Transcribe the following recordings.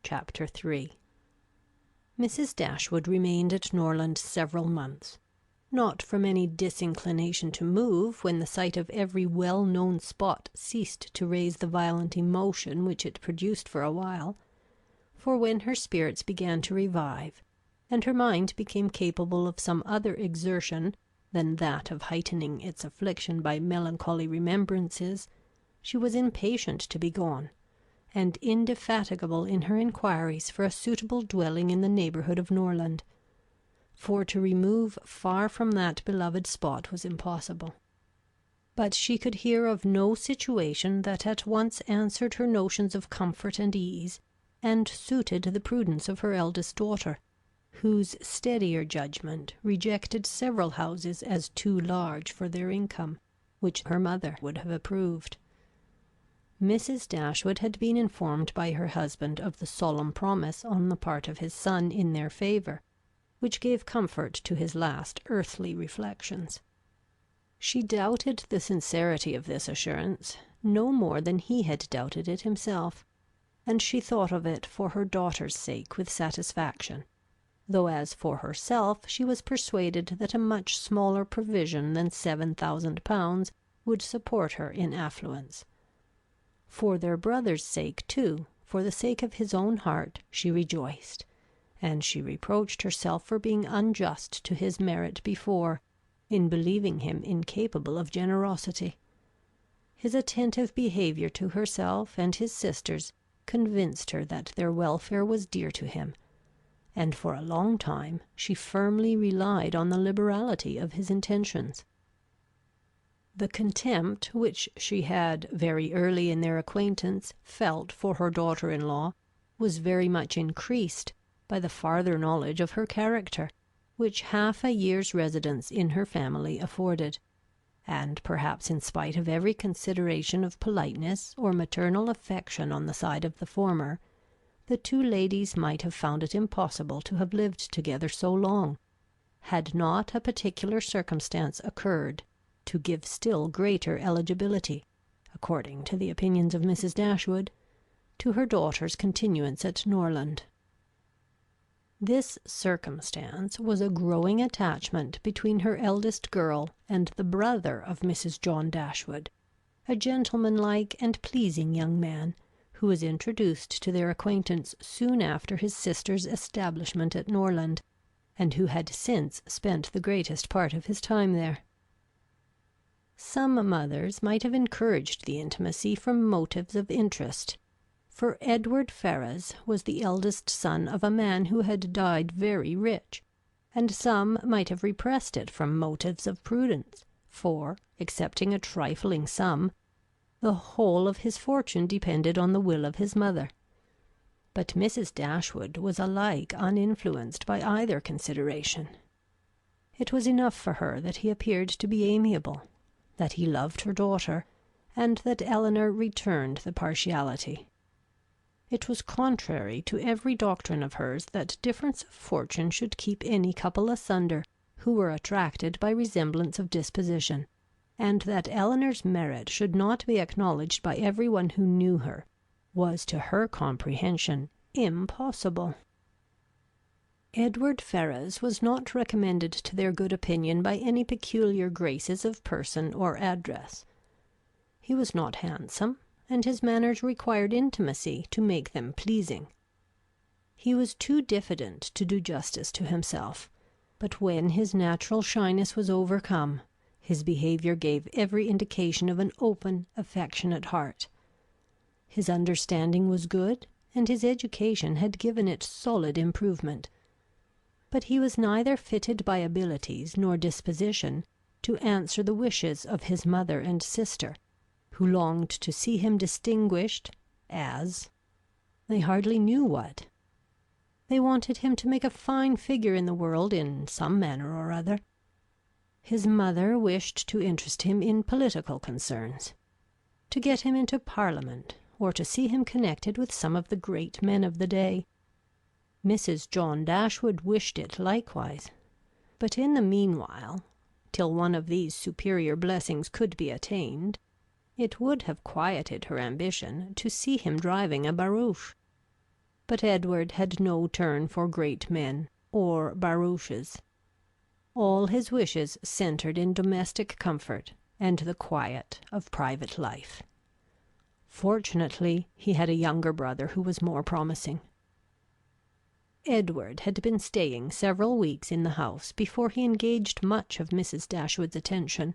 Chapter 3. Mrs. Dashwood remained at Norland several months, not from any disinclination to move when the sight of every well-known spot ceased to raise the violent emotion which it produced for a while, for when her spirits began to revive, and her mind became capable of some other exertion than that of heightening its affliction by melancholy remembrances, she was impatient to be gone, and indefatigable in her inquiries for a suitable dwelling in the neighbourhood of Norland, for to remove far from that beloved spot was impossible. But she could hear of no situation that at once answered her notions of comfort and ease, and suited the prudence of her eldest daughter, whose steadier judgment rejected several houses as too large for their income, which her mother would have approved. Mrs. Dashwood had been informed by her husband of the solemn promise on the part of his son in their favour, which gave comfort to his last earthly reflections. She doubted the sincerity of this assurance no more than he had doubted it himself, and she thought of it for her daughter's sake with satisfaction, though as for herself she was persuaded that a much smaller provision than £7,000 would support her in affluence. For their brother's sake, too, for the sake of his own heart, she rejoiced, and she reproached herself for being unjust to his merit before, in believing him incapable of generosity. His attentive behaviour to herself and his sisters convinced her that their welfare was dear to him, and for a long time she firmly relied on the liberality of his intentions. The contempt which she had, very early in their acquaintance, felt for her daughter-in-law was very much increased by the farther knowledge of her character, which half a year's residence in her family afforded, and perhaps in spite of every consideration of politeness or maternal affection on the side of the former, the two ladies might have found it impossible to have lived together so long, had not a particular circumstance occurred to give still greater eligibility, according to the opinions of Mrs. Dashwood, to her daughter's continuance at Norland. This circumstance was a growing attachment between her eldest girl and the brother of Mrs. John Dashwood, a gentlemanlike and pleasing young man, who was introduced to their acquaintance soon after his sister's establishment at Norland, and who had since spent the greatest part of his time there. Some mothers might have encouraged the intimacy from motives of interest, for Edward Ferrars was the eldest son of a man who had died very rich, and some might have repressed it from motives of prudence, for, excepting a trifling sum, the whole of his fortune depended on the will of his mother. But Mrs. Dashwood was alike uninfluenced by either consideration. It was enough for her that he appeared to be amiable, that he loved her daughter, and that Elinor returned the partiality. It was contrary to every doctrine of hers that difference of fortune should keep any couple asunder who were attracted by resemblance of disposition, and that Elinor's merit should not be acknowledged by every one who knew her, was to her comprehension impossible. Edward Ferrars was not recommended to their good opinion by any peculiar graces of person or address. He was not handsome, and his manners required intimacy to make them pleasing. He was too diffident to do justice to himself, but when his natural shyness was overcome, his behaviour gave every indication of an open, affectionate heart. His understanding was good, and his education had given it solid improvement. But he was neither fitted by abilities nor disposition to answer the wishes of his mother and sister, who longed to see him distinguished as they hardly knew what. They wanted him to make a fine figure in the world in some manner or other. His mother wished to interest him in political concerns, to get him into Parliament, or to see him connected with some of the great men of the day. Mrs. John Dashwood wished it likewise, but in the meanwhile, till one of these superior blessings could be attained, it would have quieted her ambition to see him driving a barouche. But Edward had no turn for great men or barouches. All his wishes centred in domestic comfort and the quiet of private life. Fortunately, he had a younger brother who was more promising. Edward had been staying several weeks in the house before he engaged much of Mrs. Dashwood's attention,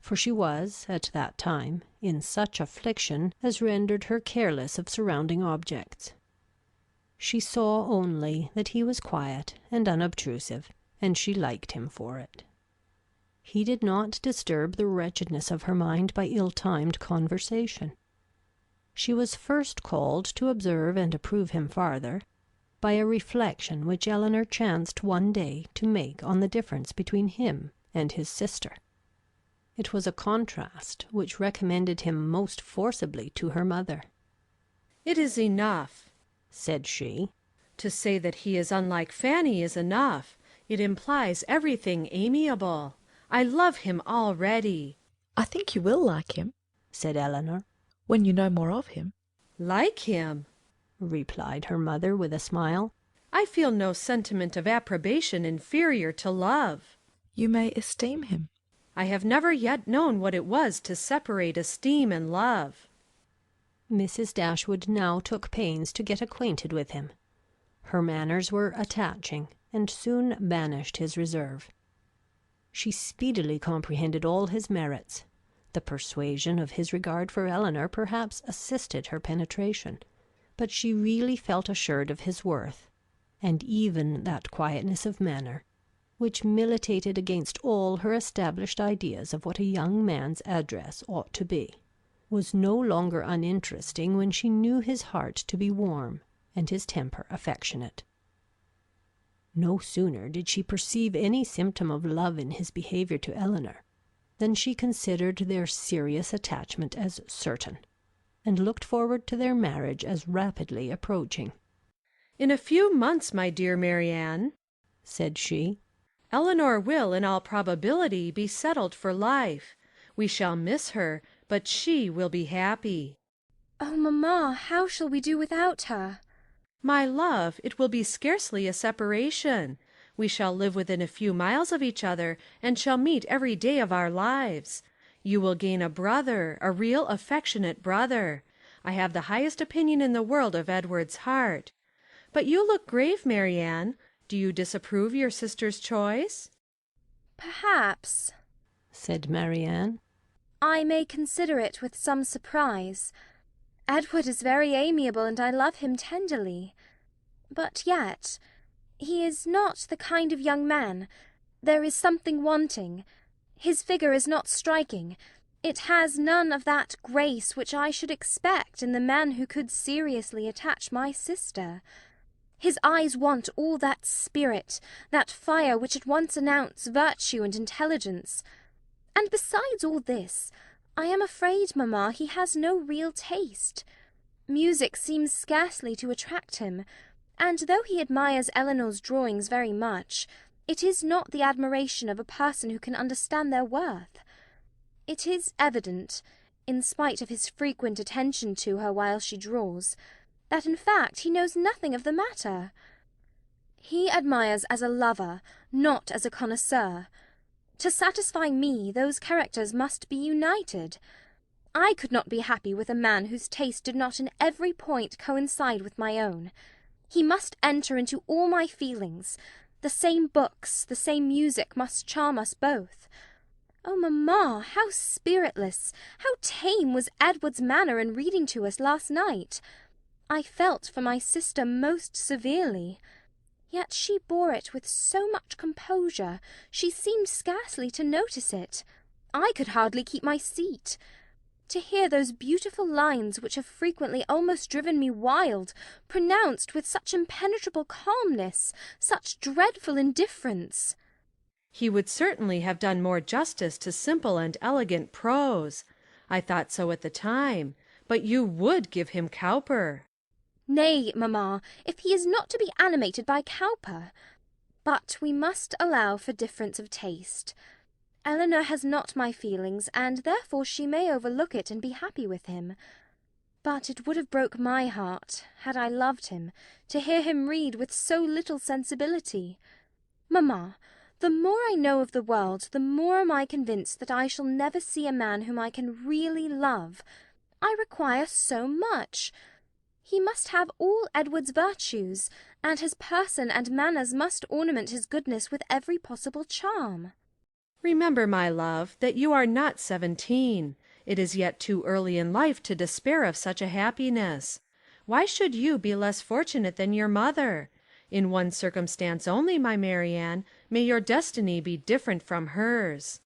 for she was, at that time, in such affliction as rendered her careless of surrounding objects. She saw only that he was quiet and unobtrusive, and she liked him for it. He did not disturb the wretchedness of her mind by ill-timed conversation. She was first called to observe and approve him farther, by a reflection which Elinor chanced one day to make on the difference between him and his sister. It was a contrast which recommended him most forcibly to her mother. "It is enough," said she. "To say that he is unlike Fanny is enough. It implies everything amiable. I love him already." "I think you will like him," said Elinor, "when you know more of him." "Like him?" replied her mother with a smile. "I feel no sentiment of approbation inferior to love." "You may esteem him." "I have never yet known what it was to separate esteem and love." Mrs. Dashwood now took pains to get acquainted with him. Her manners were attaching, and soon banished his reserve. She speedily comprehended all his merits. The persuasion of his regard for Elinor perhaps assisted her penetration, but she really felt assured of his worth, and even that quietness of manner, which militated against all her established ideas of what a young man's address ought to be, was no longer uninteresting when she knew his heart to be warm and his temper affectionate. No sooner did she perceive any symptom of love in his behaviour to Elinor, than she considered their serious attachment as certain, and looked forward to their marriage as rapidly approaching. "In a few months, my dear Marianne," said she, "Elinor will, in all probability, be settled for life. We shall miss her, but she will be happy." "Oh, mamma, how shall we do without her?" "My love, it will be scarcely a separation. We shall live within a few miles of each other, and shall meet every day of our lives. You will gain a brother, a real affectionate brother. I have the highest opinion in the world of Edward's heart. But you look grave, Marianne. Do you disapprove your sister's choice?" "Perhaps," said Marianne, "I may consider it with some surprise. Edward is very amiable, and I love him tenderly. But yet, he is not the kind of young man. There is something wanting. His figure is not striking. It has none of that grace which I should expect in the man who could seriously attach my sister. His eyes want all that spirit, that fire which at once announce virtue and intelligence. And besides all this, I am afraid, mamma, he has no real taste. Music seems scarcely to attract him, and though he admires Elinor's drawings very much, it is not the admiration of a person who can understand their worth. It is evident, in spite of his frequent attention to her while she draws, that in fact he knows nothing of the matter. He admires as a lover, not as a connoisseur. To satisfy me, those characters must be united. I could not be happy with a man whose taste did not in every point coincide with my own. He must enter into all my feelings. The same books, the same music must charm us both. Oh, mamma, how spiritless, how tame was Edward's manner in reading to us last night! I felt for my sister most severely. Yet she bore it with so much composure, she seemed scarcely to notice it. I could hardly keep my seat. To hear those beautiful lines which have frequently almost driven me wild, pronounced with such impenetrable calmness, such dreadful indifference. He would certainly have done more justice to simple and elegant prose. I thought so at the time, but you would give him Cowper. Nay, mamma, if he is not to be animated by Cowper. But we must allow for difference of taste. Elinor has not my feelings, and therefore she may overlook it and be happy with him. But it would have broke my heart, had I loved him, to hear him read with so little sensibility. Mamma, the more I know of the world, the more am I convinced that I shall never see a man whom I can really love. I require so much. He must have all Edward's virtues, and his person and manners must ornament his goodness with every possible charm. Remember, my love, that you are not 17. It is yet too early in life to despair of such a happiness. Why should you be less fortunate than your mother? In one circumstance only, my Marianne, may your destiny be different from hers.